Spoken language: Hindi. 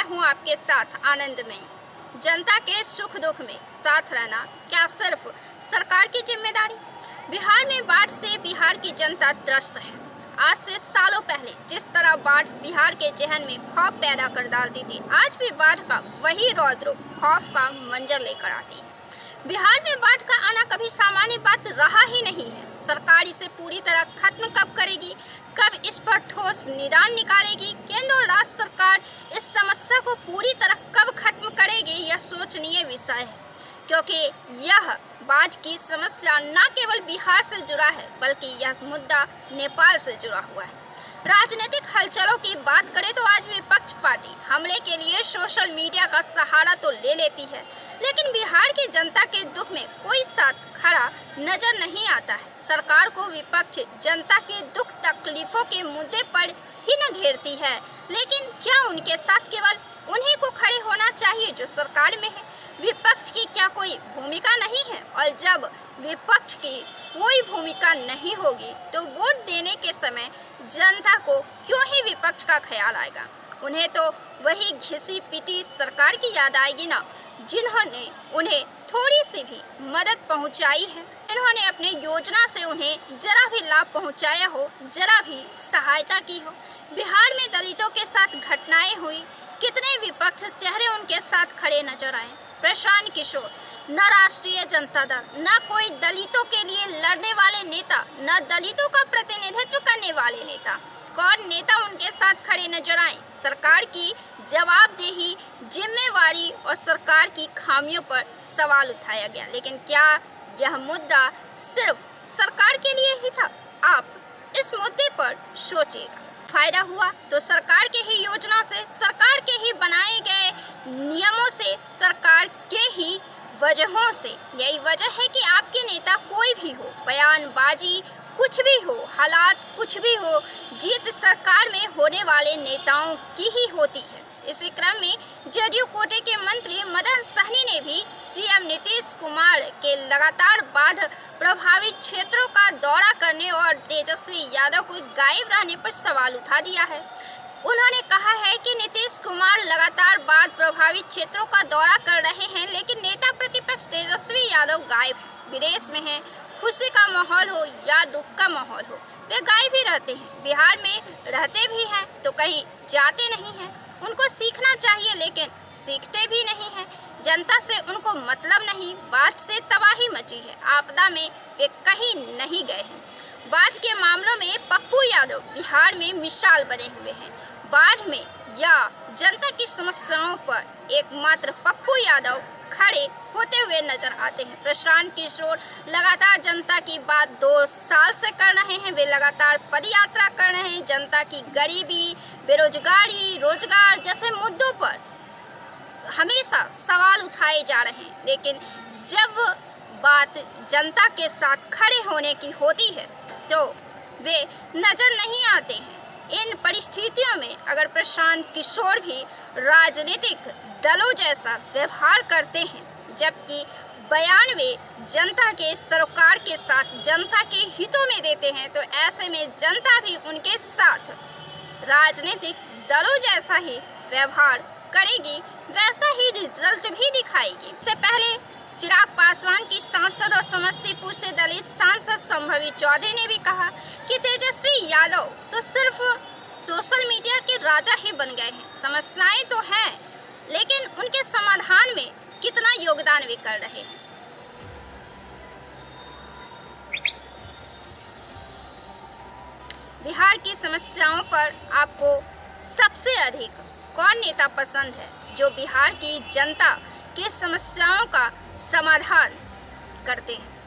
मैं हूं आपके साथ आनंद में। जनता के सुख दुख में साथ रहना क्या सिर्फ सरकार की जिम्मेदारी? बिहार में बाढ़ से बिहार की जनता त्रस्त है। आज से सालों पहले जिस तरह बाढ़ बिहार के जहन में खौफ पैदा कर डालती थी, आज भी बाढ़ का वही रौद्र खौफ का मंजर लेकर आती है। बिहार में बाढ़ का आना कभी सामान्य बात रहा ही नहीं है। सरकार इसे पूरी तरह खत्म कब करेगी, कब इस पर ठोस निदान निकालेगी? केंद्र और राज्य सरकार इस समस्या को पूरी तरह कब खत्म करेगी, यह सोचनीय विषय है, क्योंकि यह बाढ़ की समस्या न केवल बिहार से जुड़ा है, बल्कि यह मुद्दा नेपाल से जुड़ा हुआ है। राजनीतिक हलचलों की बात करें तो आज विपक्ष पार्टी हमले के लिए सोशल मीडिया का सहारा तो ले लेती है, लेकिन बिहार की जनता के दुख में कोई साथ खड़ा नजर नहीं आता है। सरकार को विपक्ष जनता के दुख तकलीफों के मुद्दे पर ही न घेरती है, लेकिन क्या उनके साथ केवल उन्हीं को खड़े होना चाहिए जो सरकार में है? विपक्ष की क्या कोई भूमिका नहीं है? और जब विपक्ष की कोई भूमिका नहीं होगी तो वोट देने के समय जनता को क्यों ही विपक्ष का ख्याल आएगा? उन्हें तो वही घिसी पिटी सरकार की याद आएगी ना, जिन्होंने उन्हें थोड़ी सी भी मदद पहुंचाई है, इन्होंने अपने योजना से उन्हें जरा भी लाभ पहुंचाया हो, जरा भी सहायता की हो। बिहार में दलितों के साथ घटनाएं हुई, कितने विपक्ष चेहरे उनके साथ खड़े नजर आए। प्रशांत किशोर, न राष्ट्रीय जनता दल, न कोई दलितों के लिए लड़ने वाले नेता, न दलितों का प्रतिनिधित्व करने वाले नेता, कौन नेता उनके साथ खड़े नजर आए? सरकार की जवाबदेही, जिम्मेवारी और सरकार की खामियों पर सवाल उठाया गया, लेकिन क्या यह मुद्दा सिर्फ सरकार के लिए ही था? आप इस मुद्दे पर सोचिएगा। फायदा हुआ तो सरकार के ही योजना से, सरकार के ही बनाए गए नियमों से, सरकार के ही वजहों से। यही वजह है कि आपके नेता कोई भी हो, बयानबाजी कुछ भी हो, हालात कुछ भी हो, जीत सरकार में होने वाले नेताओं की ही होती है। इसी क्रम में जदयू कोटे के मंत्री मदन सहनी ने भी सीएम नीतीश कुमार के लगातार बाढ़ प्रभावित क्षेत्रों का दौरा करने और तेजस्वी यादव को गायब रहने पर सवाल उठा दिया है। उन्होंने कहा है कि नीतीश कुमार लगातार बाढ़ प्रभावित क्षेत्रों का दौरा कर रहे हैं, लेकिन नेता प्रतिपक्ष तेजस्वी यादव गायब है, विदेश में है। खुशी का माहौल हो या दुख का माहौल हो, वे गायब ही रहते हैं। बिहार में रहते भी हैं तो कहीं जाते नहीं हैं। उनको सीखना चाहिए, लेकिन सीखते भी नहीं हैं। जनता से उनको मतलब नहीं। बाढ़ से तबाही मची है, आपदा में वे कहीं नहीं गए हैं। बाढ़ के मामलों में पप्पू यादव बिहार में मिसाल बने हुए हैं। बाढ़ में या जनता की समस्याओं पर एकमात्र पप्पू यादव खड़े होते हुए नजर आते हैं। प्रशांत किशोर लगातार जनता की बात 2 साल से कर रहे हैं। वे लगातार पदयात्रा कर रहे हैं। जनता की गरीबी, बेरोजगारी, रोजगार जैसे मुद्दों पर हमेशा सवाल उठाए जा रहे हैं, लेकिन जब बात जनता के साथ खड़े होने की होती है तो वे नजर नहीं आते हैं। इन परिस्थितियों में अगर प्रशांत किशोर भी राजनीतिक दलों जैसा व्यवहार करते हैं, जबकि बयान वे जनता के सरोकार के साथ जनता के हितों में देते हैं, तो ऐसे में जनता भी उनके साथ राजनीतिक दलों जैसा ही व्यवहार करेगी, वैसा ही रिजल्ट भी दिखाएगी। इससे पहले चिराग पासवान की सांसद और समस्तीपुर से दलित सांसद संभवी चौधरी ने भी कहा कि तेजस्वी यादव तो सिर्फ सोशल मीडिया के राजा ही बन गए हैं। समस्याएं तो हैं, लेकिन उनके समाधान में कितना योगदान वे कर रहे हैं? बिहार की समस्याओं पर आपको सबसे अधिक कौन नेता पसंद है जो बिहार की जनता की समस्याओं का समाधान करते हैं?